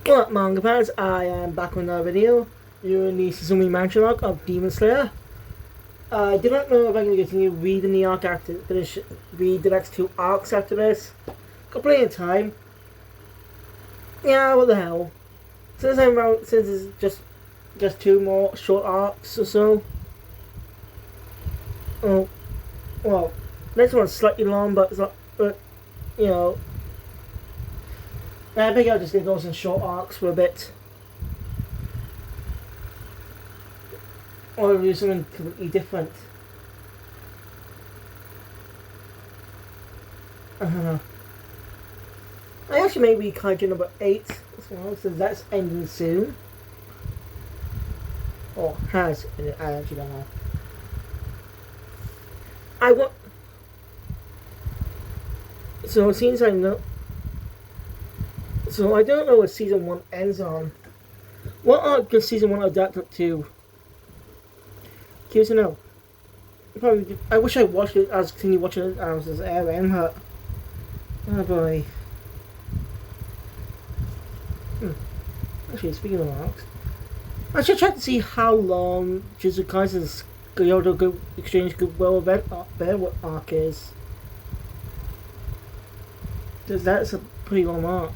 What up, manga fans? I am back with another video. You're in the Tsuzumi Mansion arc of Demon Slayer. I do not know if I'm going to continue reading the arc after read the next two arcs after this. Got plenty of time. Yeah, what the hell? Since it's just two more short arcs or so. Oh, well, next one's slightly long, but it's not. But you know, I think I'm just gonna go some short arcs for a bit. Or do something completely different. I don't know. I actually may be kaiju number 8 as well, so that's ending soon. Or has ended, I actually don't know. So it seems I know. So I don't know what season 1 ends on. What arc does season 1 adapt up to? Curious to know. Probably, I wish I watched it. I was continuing watching it as it was airing, but oh boy. Actually, speaking of arcs, I should check to see how long Jujutsu Kaisen's Kyoto Exchange Goodwill event arc is. Because that's a pretty long arc.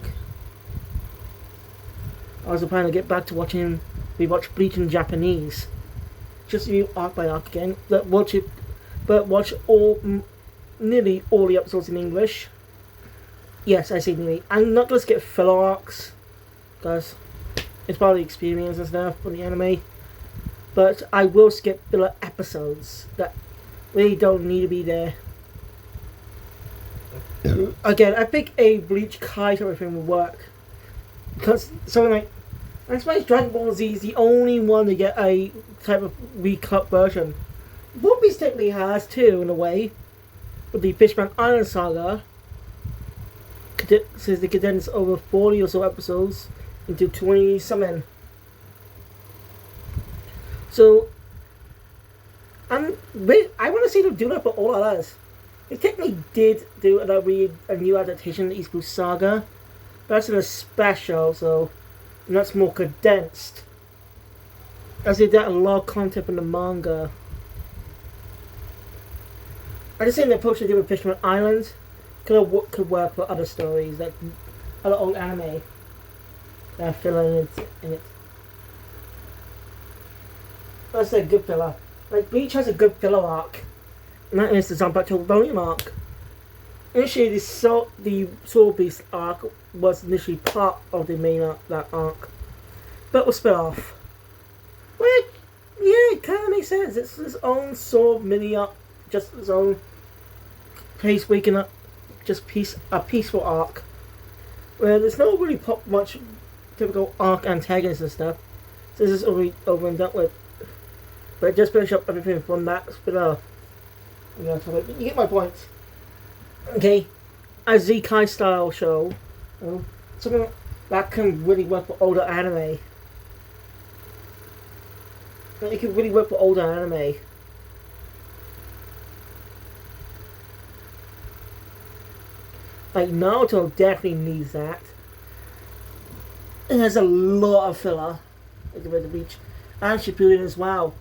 I was planning to get back to watching, rewatch Bleach in Japanese. Just review arc by arc again. But watch nearly all the episodes in English. Yes, I say nearly. I'm not going to skip filler arcs, because it's part of the experience and stuff for the anime. But I will skip filler episodes that really don't need to be there. Again, I think a Bleach Kaito thing will work. Because something like, I suppose Dragon Ball Z is the only one to get a type of recut version. One Piece technically has too, in a way, with the Fishman Island saga, since they condensed over 40 or so episodes into 20 something. So, I want to see them do that for all others. They technically did do a new adaptation of the East Blue Saga. That's in a special, so that's more condensed. As they did a lot of content in the manga. I just think the approach they did with Fishman Island could work for other stories, like other old anime that are filling in it. That's a good filler. Like Bleach has a good filler arc, and that is the Zanpakuto Volume arc. Initially, the Soul Beast arc was initially part of the main that arc, but was split off. Which, yeah, it kind of makes sense. It's its own sort of mini arc, just its own place waking up, just a peaceful arc, where there's not really much typical arc antagonists and stuff. So this is already over and done with. But just finish up everything from that split off. You get my point. Okay, a Zekai style show, something that can really work for older anime. It can really work for older anime. Like Naruto definitely needs that. It has a lot of filler, like the Beach, and Shippuden as well.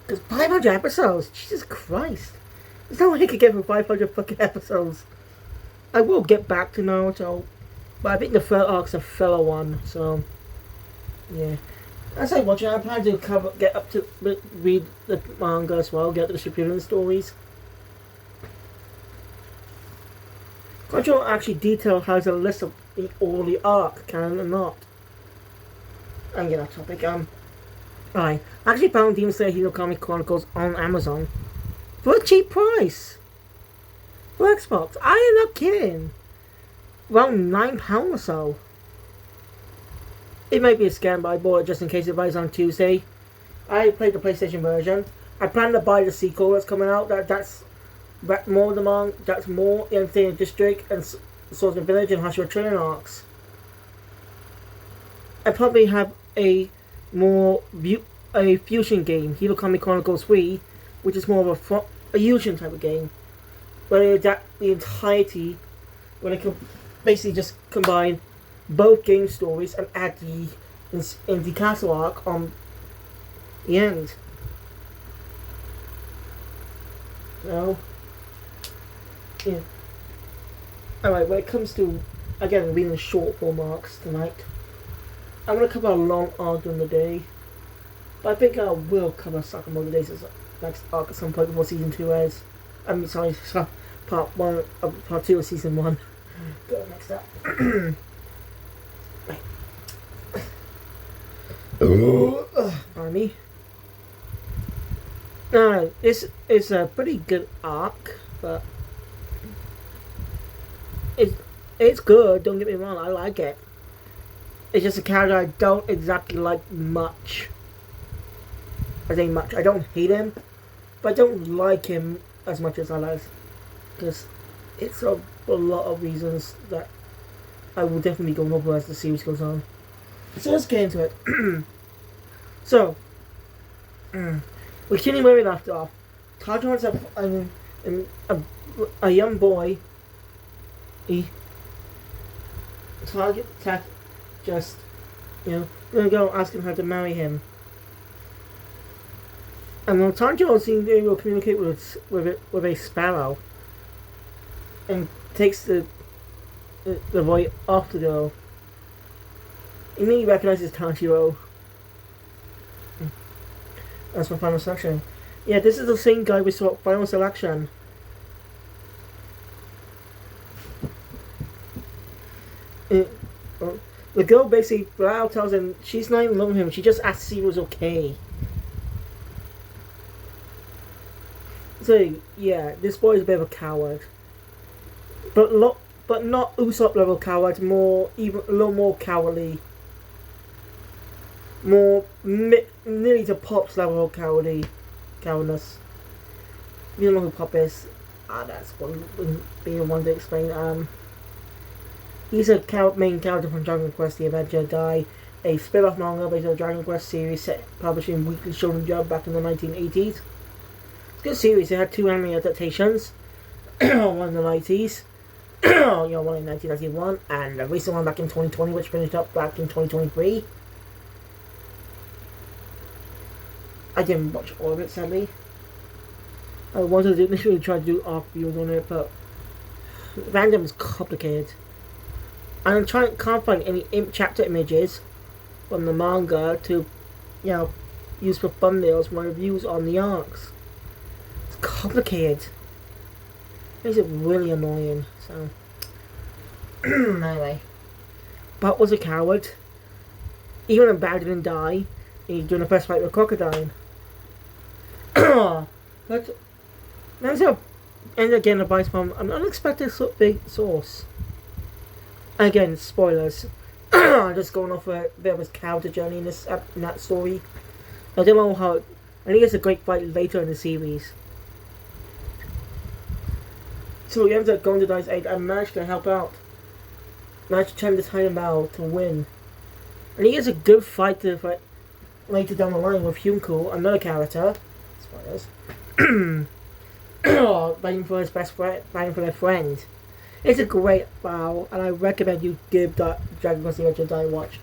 Because 500 episodes, Jesus Christ. There's no way I could get through 500 fucking episodes. I will get back to Naruto, but I think the third arc's a filler one, so yeah. As I watch it, I plan to get up to read the manga as well, get the Shippuden stories. Crunchyroll actually detailed has a list of all the arc, canon and not. I'm getting off topic. I actually found Demon Slayer Hero Comic Chronicles on Amazon for a cheap price for Xbox. I am not kidding. Around £9 or so. It might be a scam, but I bought it just in case it buys on Tuesday. I played the PlayStation version. I plan to buy the sequel that's coming out. That's more the That's more Entertainment District and Swordsman Village and Hashira Training arcs. I probably have a fusion game, Hero Comic Chronicles 3, which is more of a fusion type of game, where they adapt the entirety, where they can basically just combine both game stories and add in the castle arc on the end. So, yeah. Alright, when it comes to, again, reading short form arcs tonight, I'm going to cover a long arc during the day, but I think I will cover Sakamoto Days as next arc at some point before season 2 airs. I mean, sorry, part 1, part 2 of season 1. Go next up. Pardon me. Alright, this is a pretty good arc, but it's good, don't get me wrong, I like it. It's just a character I don't exactly like much. I say much. I don't hate him, but I don't like him as much as I like. Because it's a lot of reasons that I will definitely be going over as the series goes on. So let's get into it. So, we're continuing where we left off. Tajo's a young boy. Just, gonna go asking her to marry him. And when Tanjiro seems able to communicate with a sparrow, and takes the boy off the girl, he immediately recognizes Tanjiro. That's my final selection. Yeah, this is the same guy we saw at final selection. The girl basically, Blau tells him she's not in love with him, she just asked if he was okay. So, yeah, this boy is a bit of a coward. But not Usopp level coward, even a little more cowardly. More nearly to Pop's level of cowardness. If you don't know who Pop is, that's one being one to explain. He's a main character from Dragon Quest The Adventure Guy, a spin-off manga based on the Dragon Quest series set publishing Weekly Shonen Jump back in the 1980s. It's a good series. It had 2 anime adaptations, one in the 90s, one in 1991, and a recent one back in 2020, which finished up back in 2023. I didn't watch all of it, sadly. I wanted to initially try to do arc views on it, but random is complicated. And can't find any chapter images from the manga to, use for thumbnails for my reviews on the arcs. It's complicated. Makes it really annoying. So, anyway, Butt was a coward. Even when Bad didn't die, he's doing a first fight with Crocodile. But then so ended again advice from an unexpected big source. Again, spoilers. I'm just going off a bit of his character journey in that story. I don't know how. I think it's a great fight later in the series. So he ends up going to Dice 8 and managed to help out. Managed to turn the time out to win. And he has a good fight to fight later down the line with Hyunko, another character. Spoilers. Fighting for his best friend, fighting for their friend. It's a great battle, and I recommend you give Dragon Quest The Adventure Die a watch.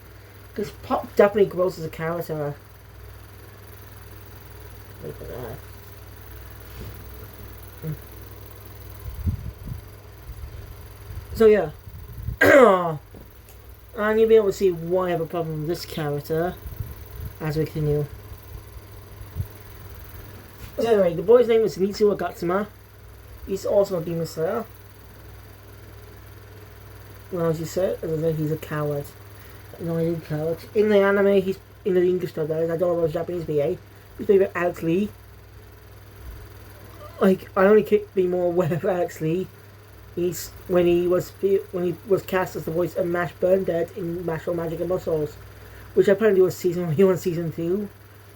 Because Pop definitely grows as a character. Wait for that. So yeah. And you'll be able to see why I have a problem with this character as we continue. So anyway, the boy's name is Mitsuo Gatsuma. He's also a demon slayer. Well, as you said, he's a coward. No, he's a coward. In the anime, he's in the English dub. I don't know about Japanese VA. He's played by Alex Lee. Like, I only can't be more aware of Alex Lee. When he was cast as the voice of Mash Burndead in Mashle Magic and Muscles, which apparently was season 1 and season 2.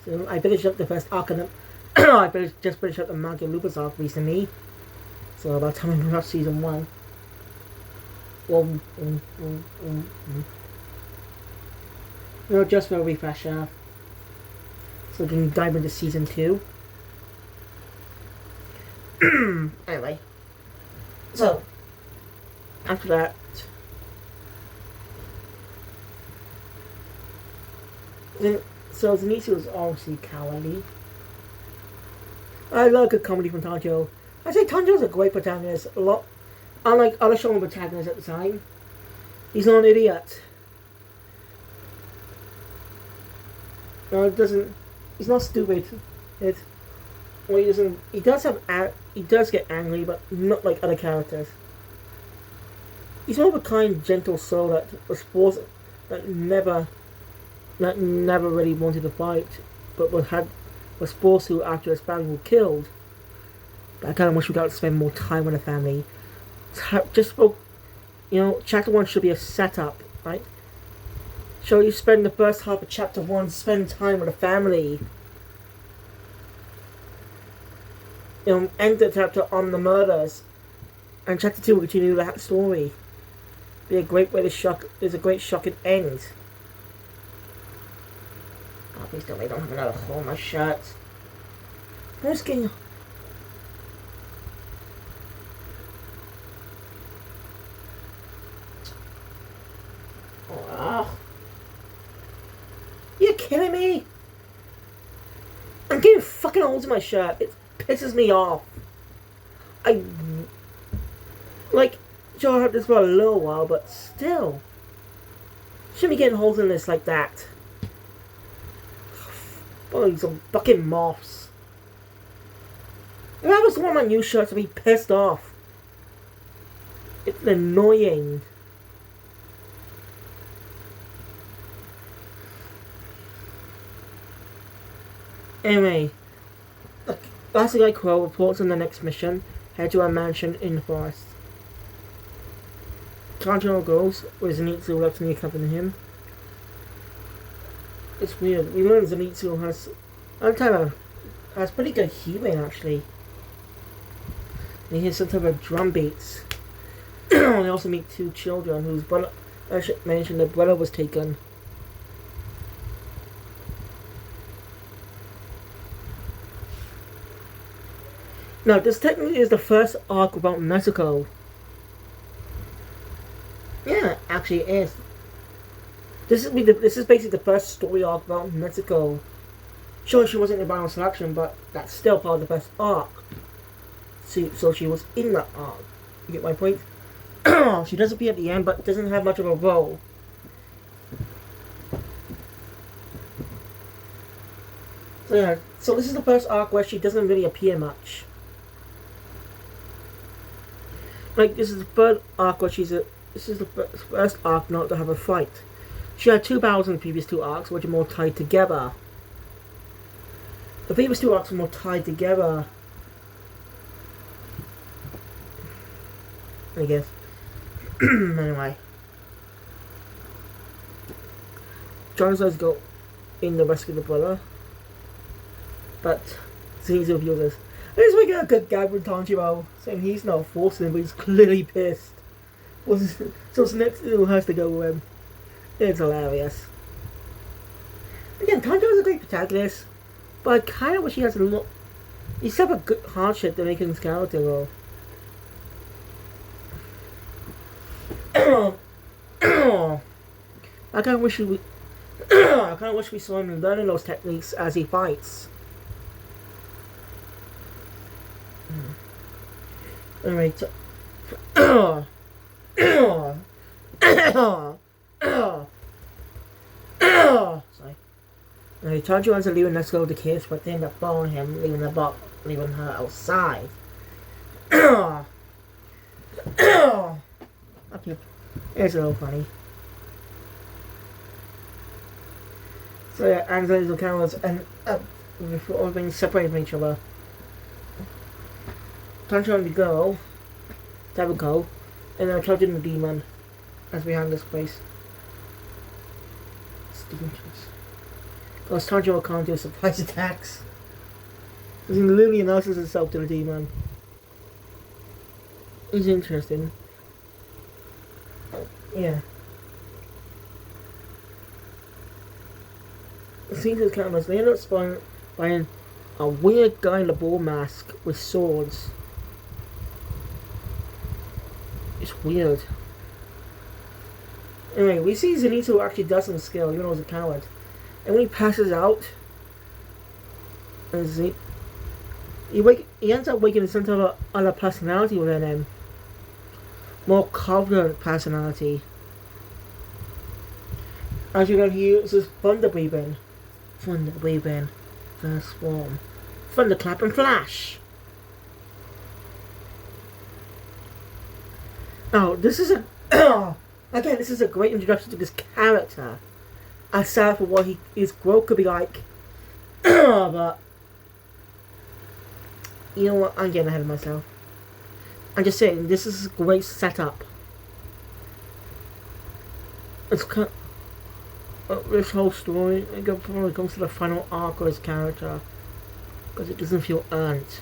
So I finished up the first arc of I just finished up the Manga Lupus arc recently. So by the time I watched season 1. Just for a refresher. So we can dive into season 2. Anyway. So, after that, So Zenitsu is obviously cowardly. I love good comedy from Tanjiro. I say Tanjiro's a great protagonist. A lot, unlike other shonen protagonists at the time. He's not an idiot. No, it doesn't. He's not stupid. It. Well, he doesn't. He does have. He does get angry, but not like other characters. He's more of a kind, gentle soul that was forced, that never really wanted to fight, but was forced to after his family were killed. But I kind of wish we got to spend more time with the family. Just for, chapter 1 should be a setup, right? So you spend the first half of chapter 1 spend time with the family. End the chapter on the murders, and chapter 2 will continue that story. Be a great way to shock. There's a great shocking end. Oh, please tell me I don't have another hole in my shirt. I'm just getting. Oh. You kidding me? I'm getting fucking holes in my shirt. It pisses me off. Sure, I had this for a little while, but still. Shouldn't be getting holes in this like that. Oh, these are fucking moths. If I was wearing my new shirts, I'd be pissed off. It's annoying. Anyway, last guy Crow reports on the next mission. Head to a mansion in the forest. Tanjiro goes, where Zenitsu lets me accompany him. It's weird. We learn Zenitsu has pretty good hearing actually. And he hears some type of drum beats. We also meet two children whose brother, I should mention, their brother was taken. Now, this technically is the first arc about Nezuko. Yeah, actually it is. This is basically the first story arc about Nezuko. Sure, she wasn't in the final selection, but that's still part of the first arc. So she was in that arc. You get my point? She does appear at the end, but doesn't have much of a role. So yeah, so this is the first arc where she doesn't really appear much. Like, this is the third arc where this is the first arc not to have a fight. She had 2 battles in the previous 2 arcs, which are more tied together. The previous 2 arcs are more tied together. I guess. Anyway. John decides to go in the rescue of the brother. But Zenitsu refuses. This is like a good gag with Tanjiro, saying he's not forcing him, but he's clearly pissed. So Zenitsu has to go with him. It's hilarious. Again, Tanjiro's a great protagonist, but I kind of wish he has a lot. He's have a good hardship to make his character role. I kind of wish we saw him learning those techniques as he fights. Anyway, sorry. Anyway, Tanjiro wants to leave Nezuko the kids, but they end up following him, leaving her outside. Okay, it's a little funny. So yeah, and the cameras and before being separated from each other. Tanjiro and the girl, Tabuko, and they're trapped in the demon as we hand this place. It's dangerous. Because Tanjiro can't do surprise attacks. Because he literally announces himself to the demon. It's interesting. Yeah. It seems as cameras, they end up buying a weird guy in a ball mask with swords. It's weird. Anyway, we see Zenitsu actually does some skill, even though he's a coward. And when he passes out, he ends up waking some sort of other personality within him. More confident personality. As you can hear, it's this thunder breathing. Thunder breathing. First form. Thunderclap and flash. Oh, this is a again, this is a great introduction to this character. Aside from what his growth could be like. But you know what? I'm getting ahead of myself. I'm just saying, this is a great setup. It's kind of, this whole story, it probably comes to the final arc of his character, because it doesn't feel earned.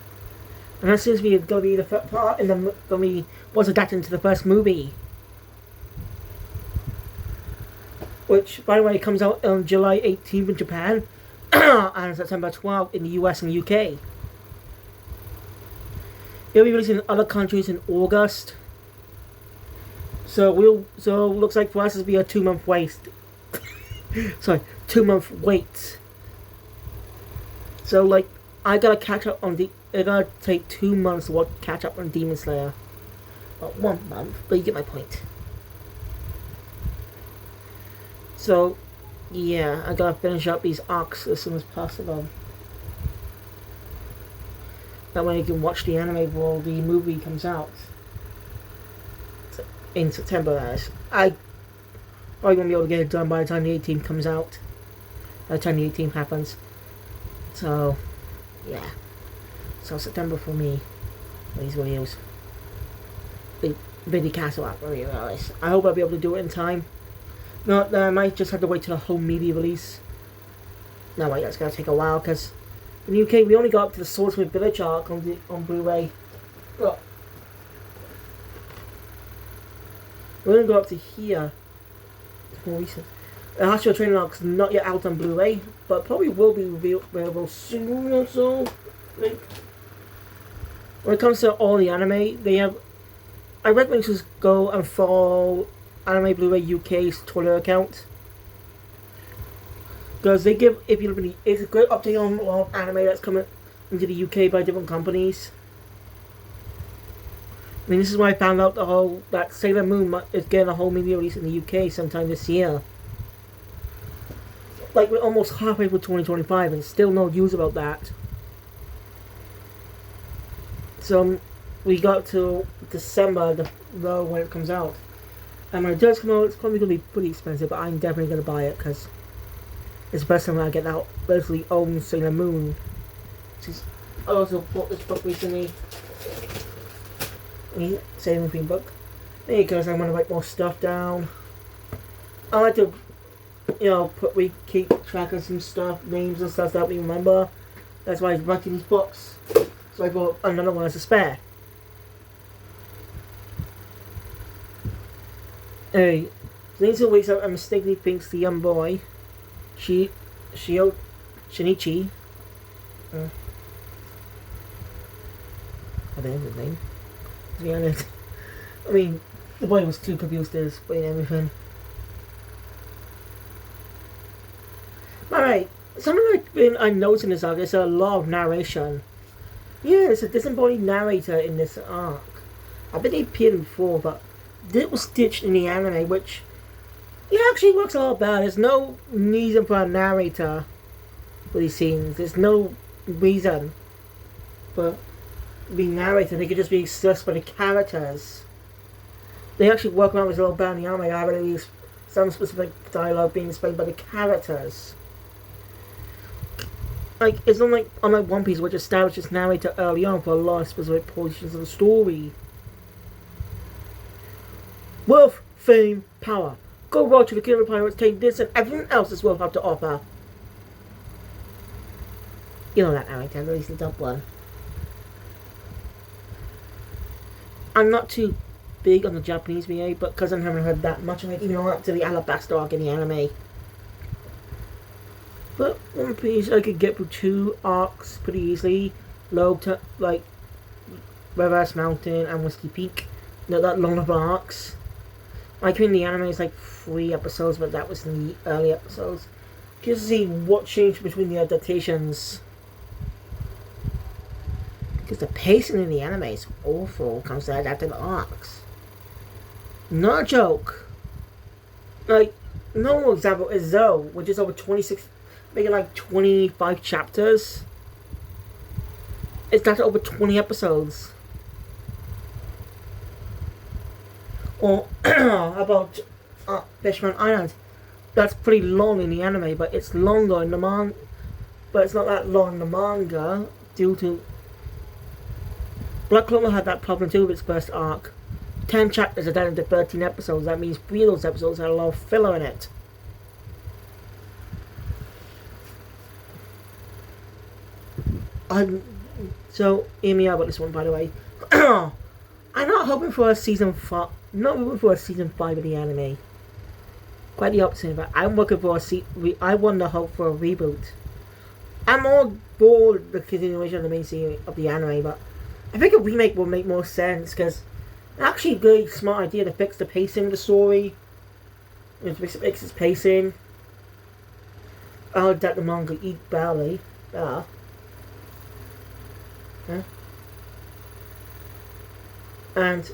And that seems to be going to be the first part in the going to be was adapted into the first movie, which, by the way, comes out on July 18th in Japan and September 12th in the US and UK. It'll be released in other countries in August. So looks like for us it'll be a 2-month wait. Sorry, 2-month wait. So like I gotta catch up on it's gonna take 2 months to catch up on Demon Slayer. Well, 1 month, but you get my point. So yeah, I gotta finish up these arcs as soon as possible. That way you can watch the anime while the movie comes out in September. As I probably won't be able to get it done by the time the 18th comes out. By the time the 18th happens. So yeah. So September for me. These videos. The video castle out for realize. I hope I'll be able to do it in time. No, I might just have to wait till the home media release. No, wait, that's gonna take a while because in the UK we only got up to the Swordsmith Village arc on Blu-ray. Look. We only got up to here. More recent. The Astral Training arc's not yet out on Blu-ray, but probably will be available soon or so. Like, when it comes to all the anime, they have. I recommend you just go and follow Anime Blu-ray UK's Twitter account. Because they give, it's a great update on a lot of anime that's coming into the UK by different companies. I mean, this is why I found out that Sailor Moon is getting a whole media release in the UK sometime this year. Like, we're almost halfway through 2025 and still no news about that. So, we got to December, when it comes out. And when it does come out, it's probably going to be pretty expensive, but I'm definitely going to buy it, because it's the first time I get out basically own Sailor Moon. I also bought this book recently. Sailor Moon book. There you go, so I'm going to write more stuff down. I like to, keep track of some stuff, names and stuff that we remember. That's why I'm writing these books. So I bought another one as a spare. Anyway, Lindsay wakes up and mistakenly thinks the young boy, Shinichi, I don't know his name, to be honest. I mean, the boy was too confused to explain everything. Alright, something I noticed in this arc is a lot of narration. Yeah, there's a disembodied narrator in this arc. I bet he appeared before, but it was stitched in the anime, which it actually works a lot better. There's no reason for a narrator for these scenes. There's no reason for being narrated. They could just be expressed by the characters. They actually work around with a little better in the anime. I have at least some specific dialogue being explained by the characters. Like, it's not like unlike One Piece, which establishes narrator early on for a lot of specific portions of the story. Wealth, fame, power. Go watch the Killer Pirates, take this and everything else this world have to offer. You know that narrator, at least the top one. I'm not too big on the Japanese VA, but because I haven't heard that much of it, even up to the Alabasta arc in the anime. But One Piece, I could get through 2 arcs pretty easily. Like Reverse Mountain and Whiskey Peak. Not that long of arcs. Like in the anime, it's like 3 episodes, but that was in the early episodes. Just see what changed between the adaptations. Because the pacing in the anime is awful when it comes to adapted arcs. Not a joke. Like, normal example is Zoe, which is over 26, making like 25 chapters. It's got over 20 episodes. Or, how about Fishman Island? That's pretty long in the anime, but it's longer in the manga. But it's not that long in the manga due to Black Clover had that problem too with its first arc. 10 chapters are done into 13 episodes. That means 3 of those episodes had a lot of filler in it. So, hear me out about this one, by the way. I'm not hoping for a season 5. Not hoping for a season 5 of the anime. Quite the opposite, but I'm looking for I want to hope for a reboot. I'm all for the continuation of the main series of the anime, but I think a remake will make more sense because it's actually a good, smart idea to fix the pacing of the story. To fix its pacing. I'll adapt the manga eat badly. Huh? And,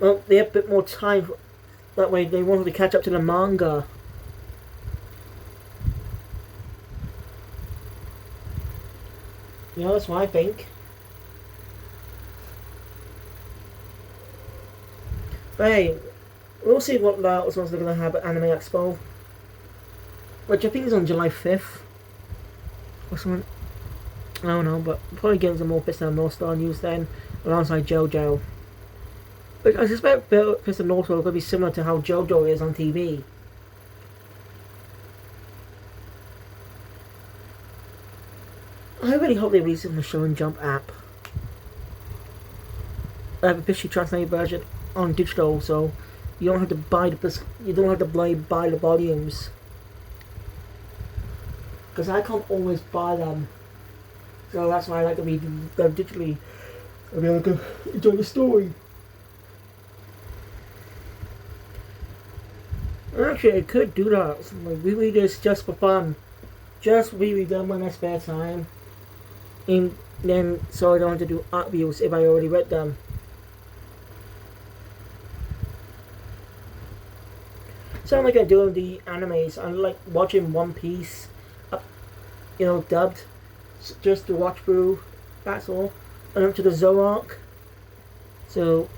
well, they have a bit more time. That way they wanted to catch up to the manga. You know, that's what I think. But hey, we'll see what this one's going to have at Anime Expo. Which I think is on July 5th. Or something. I don't know, but probably getting some more Fist of North Star news then, alongside JoJo. But I suspect Fist of North Star will be similar to how JoJo is on TV. I really hope they release it on the Show and Jump app. I have a officially translated version on digital, so you don't have to buy buy the volumes. Because I can't always buy them. So that's why I like to read them digitally. I'll be able to enjoy the story. Actually, I could do that. So, like, reread this just for fun. Just reread them when I spare time. And then, so I don't have to do art views if I already read them. So I'm like I do the animes. I like watching One Piece, dubbed, just to watch through. That's all. And up to the Zoroark. So,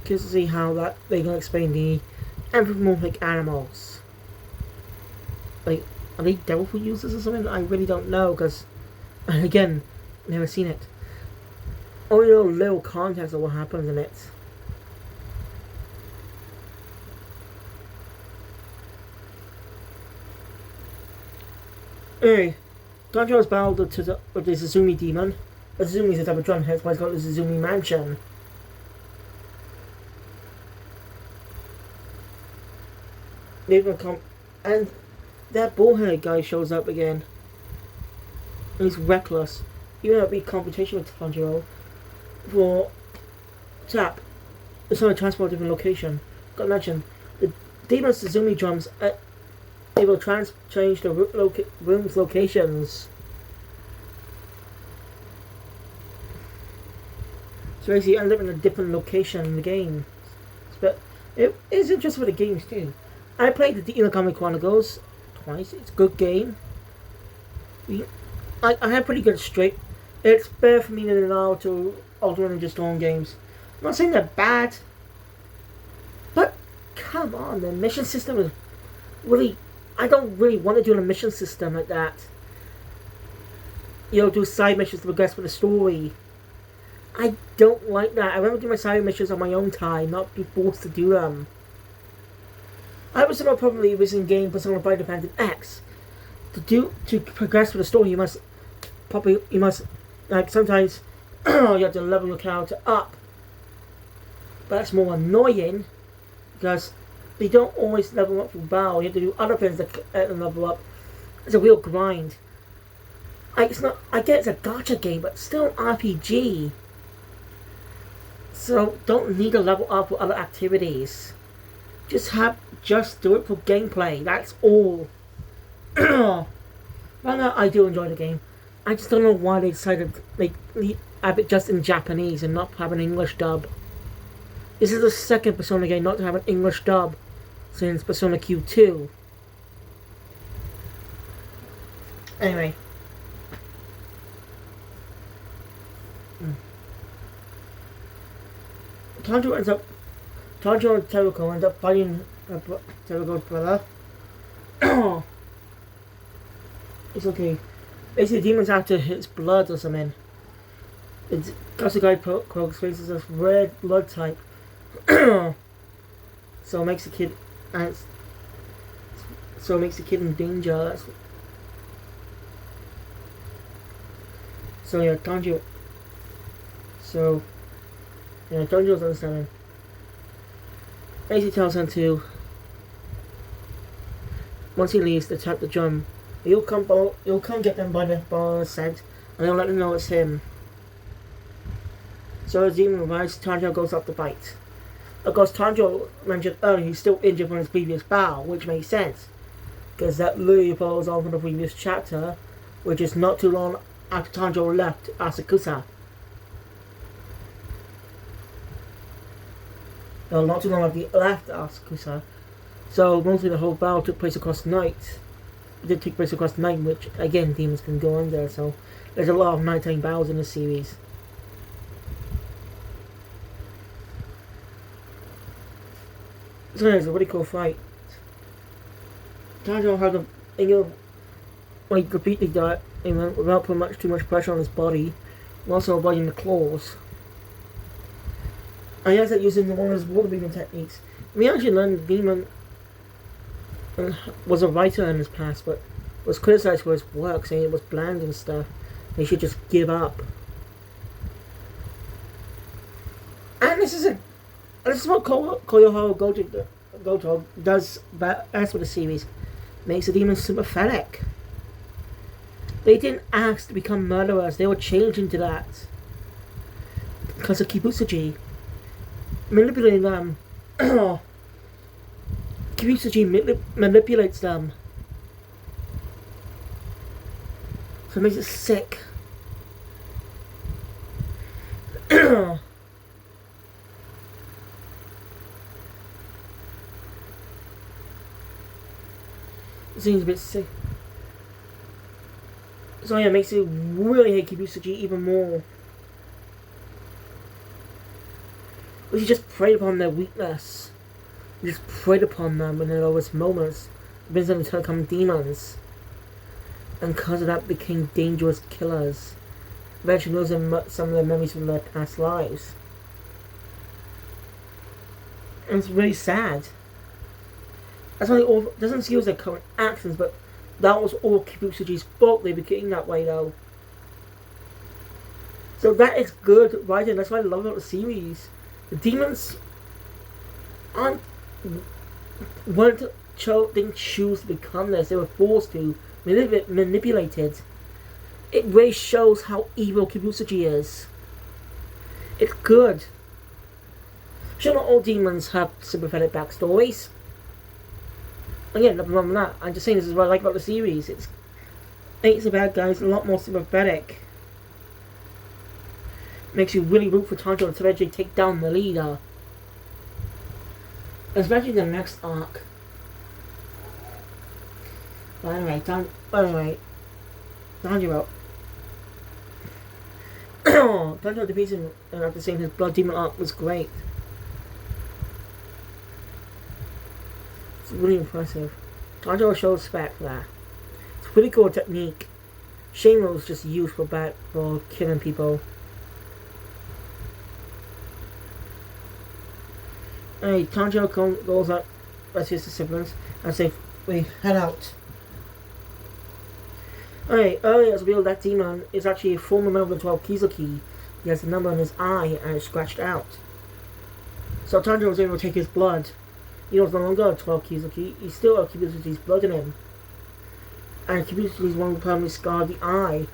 just to see how that they can explain the anthropomorphic animals. Like, are they devil fruit users or something? I really don't know because, again, never seen it. Only know little context of what happens in it. Anyway, Donjo's battled with the Tsuzumi demon. The Tsuzumi is a type of drum, hence why it's called the Tsuzumi Mansion. And that bullhead guy shows up again. And he's reckless. Even though it'd be confrontation with Tanjiro for tap. It's on a transport to a different location. Got to mention, the demon Tsuzumi drums they will change the room's locations. So basically you end up in a different location in the game. But it is interesting for the games too. I played the Inokami Chronicles twice. It's a good game. I had pretty good straight. It's better for me than now to Ultra Ninja Storm games. I'm not saying they're bad. But come on, the mission system is really... I don't really want to do a mission system like that. Do side missions to progress with the story. I don't like that. I rather do my side missions on my own time, not be forced to do them. I was probably in game Persona 5 Defendant X. To progress with the story, you must like sometimes you have to level your character up. But that's more annoying because they don't always level up from battle. You have to do other things that level up. It's a real grind. I get it's a gacha game, but still an RPG. So don't need to level up for other activities. Just do it for gameplay. That's all. Right now, I do enjoy the game. I just don't know why they decided to have it just in Japanese and not have an English dub. This is the second Persona game not to have an English dub since Persona Q2. Anyway. Tanjiro and Teruko end up fighting Teruko's brother. It's okay. Basically, demons after his blood or something. It's Kasugai Croaks faces this red blood type. So it makes the kid in danger. So yeah, Tanjiro's understanding. Basically tells him to, once he leaves, to tap the drum. You'll come get them by the scent, and they'll let them know it's him. So as demon arrives, Tanjiro goes up to fight. Of course, Tanjiro mentioned earlier he's still injured from his previous battle, which makes sense, because that literally follows on from the previous chapter, which is not too long after Tanjiro left Asakusa. No, not too long after he left Asakusa. So mostly the whole battle took place across the night. It did take place across the night, which again demons can go under, so there's a lot of nighttime battles in this series. So it's a really cool fight. Tanjiro had repeatedly that without putting too much pressure on his body, and also avoiding the claws. And he has that using one of his water breathing techniques. We actually learned Demon was a writer in his past, but was criticized for his work, saying it was bland and stuff. And he should just give up. And this is what Koyohara Goto does best with the series. Makes the demons sympathetic. They didn't ask to become murderers, they were changed into that. Because of Kibutsuji. Manipulating them. Kibutsuji manipulates them. So it makes it sick. It seems a bit sick. So yeah, it makes you really hate Kibutsuji even more. We should just prey upon their weakness. We just preyed upon them in their lowest moments. Brings them to become demons. And because of that became dangerous killers. Eventually losing some of their memories from their past lives. And it's really sad. That's why it doesn't excuse their current actions, but that was all Kibutsuji's fault. They became that way though. So that is good writing. That's what I love about the series. The demons didn't choose to become this. They were forced to, manipulated. It really shows how evil Kibutsuji is. It's good. Sure, not all demons have sympathetic backstories. Again, nothing wrong with that. I'm just saying this is what I like about the series. It makes the bad guys a lot more sympathetic. Makes you really root for Tanjiro to eventually take down the leader. Especially the next arc. But anyway, Tanjiro. Tanjiro defeats him and after seeing his blood demon arc was great. It's really impressive. Tanjiro shows respect for that. It's a really cool technique. Shinro is just used for killing people. Hey, Tanjiro goes up, rescues the siblings, and say, we head out. Alright, earlier it was revealed that demon is actually a former member of the 12 Kizuki. He has a number on his eye and it's scratched out. So Tanjiro was able to take his blood. He was no longer a 12 Kizuki, he still had Kibutsuji's blood in him. And Kibutsuji's one will permanently scar the eye.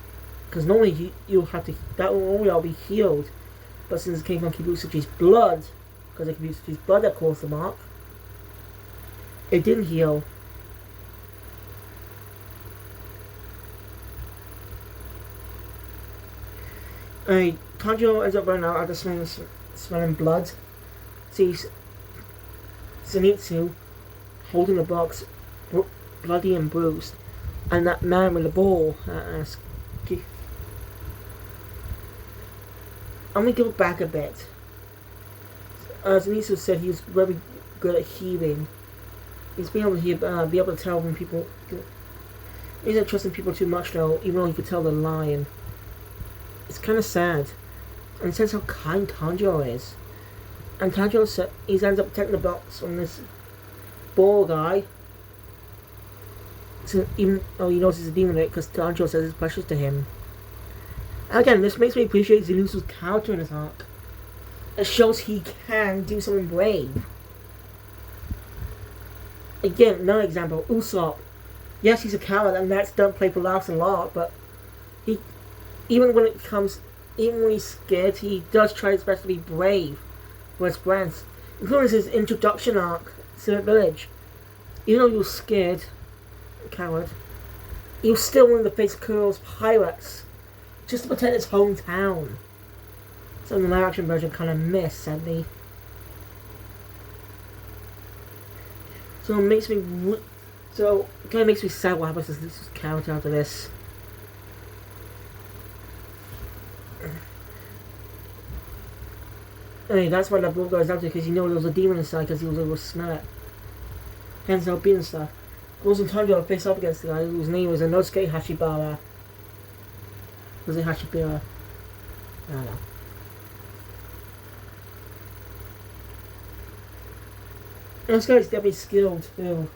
Because normally that will only all be healed. But since it came from Kibutsuji's blood, because of Kibutsuji's blood that caused the mark, it didn't heal. Tanjiro ends up running out after smelling blood. Sees Zenitsu holding the box, bloody and bruised, and that man with the ball asks, I'm going to go back a bit. Zenitsu said he was very good at hearing. He's being able to be able to tell when people. He isn't trusting people too much though, even though he could tell they're lying. It's kind of sad, and it says how kind Tanjiro is. And Tanjiro said he ends up protecting the box from this ball guy. So even though he knows he's a demon, because Tanjiro says it's precious to him. And again, this makes me appreciate Zenitsu's character in this arc. It shows he can do something brave. Again, another example, Usopp. Yes, he's a coward, and that's done play for laughs a lot, but he, even when he's scared, he does try his best to be brave for his friends. Including his introduction arc, Civic Village. Even though he was scared, coward, he was still willing to face Kuro's pirates, just to protect his hometown. So the live action version kind of missed, sadly. So it makes me kind of makes me sad what happens to this character after this. Anyway, that's why that book goes after, because he knew there was a demon inside, because he was able to smell it. Hence how being stuff. It wasn't time to face up against the guy whose name was Inosuke Hashibara. Was it Hashibara? I don't know. And this guy's definitely skilled too.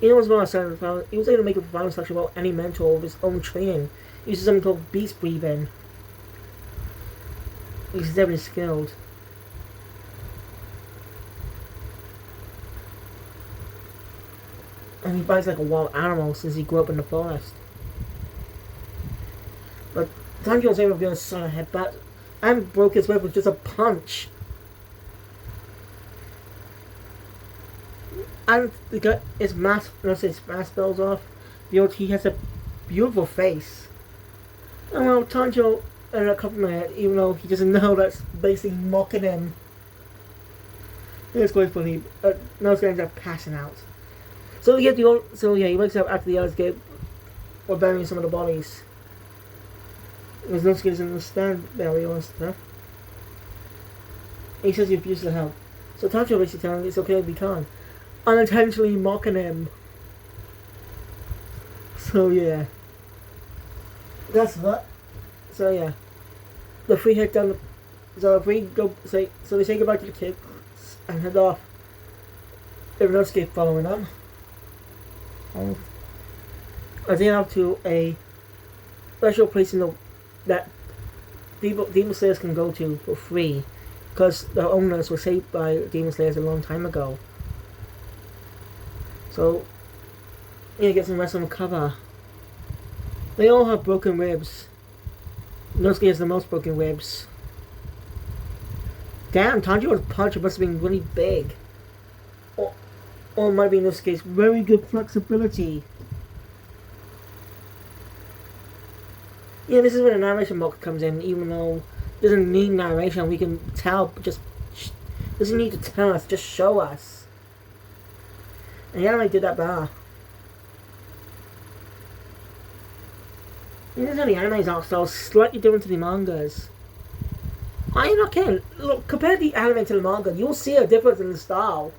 He knows what I he was able to make a final selection about any mentor of his own training. He uses something called beast breathing. He's definitely skilled. And he bites like a wild animal since he grew up in the forest. But Tanjiro was able to get his son a headbutt and broke his leg with just a punch. And he got his mask, his mask spells off. He has a beautiful face. And well, Tanjiro ended up complimenting it, even though he doesn't know that's basically mocking him. It's quite funny. Those guys are passing out. So he wakes up after the others were burying some of the bodies. There's no skills in the stand burial and stuff. He says he abused the help. So Tanjiro basically telling him it's okay to be calm. Unintentionally mocking him. So yeah. That's that. So yeah. The three head down so they say goodbye to the kids and head off. Everyone else keep following them. As they head up to a special place that Demon Slayers can go to for free, because the owners were saved by Demon Slayers a long time ago. So, get some rest on the cover. They all have broken ribs. Inosuke has the most broken ribs. Damn, Tanjiro's punch must have been really big. Or it might be Inosuke's very good flexibility. Yeah, this is where the narration box comes in, even though it doesn't need narration, we can tell, doesn't need to tell us, just show us. And the anime did that better. Even though the anime's art style is slightly different to the mangas. I'm not kidding. Look, compare the anime to the manga, you'll see a difference in the style.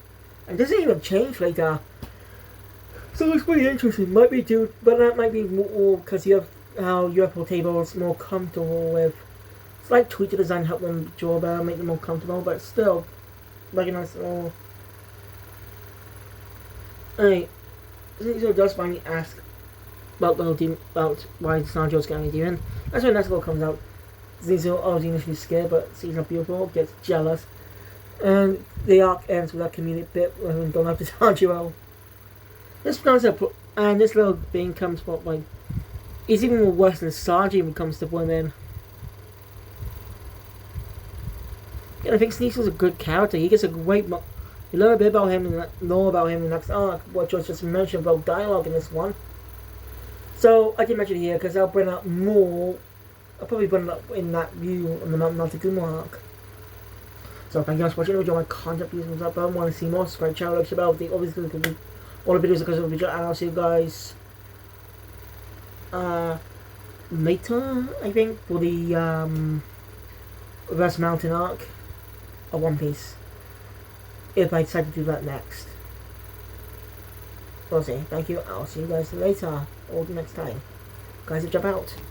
And it doesn't even change later. So it's pretty interesting. Might be due, but that might be more because you have how UFO table is more comfortable with. It's like tweak the design, help them draw better, make them more comfortable, but still, like a nice little. Anyway, so does finally ask about why Sanjo's getting a demon. That's when Nezuko comes out. Zenitsu is initially scared, but sees how beautiful, gets jealous. And the arc ends with that comedic bit where him going after Tanjiro. This concept, and this little thing comes from, like, he's even more worse than Sanji when it comes to women. And I think Zenitsu's a good character. He gets a great. You learn a bit about him and know about him in the next arc, what George just mentioned about dialogue in this one. So I didn't mention it here because I'll bring out more I'll probably put it up in that view on the Mount Nantaguma arc. So thank you guys for watching. If you enjoy my content, please thumbs up. If you want to see more, subscribe to the channel, like, share, the obviously all the videos because of the video, and I'll see you guys later, I think, for the Reverse Mountain arc of One Piece. If I decide to do that next. We'll see. Thank you. I'll see you guys later or next time. Guys, jump out.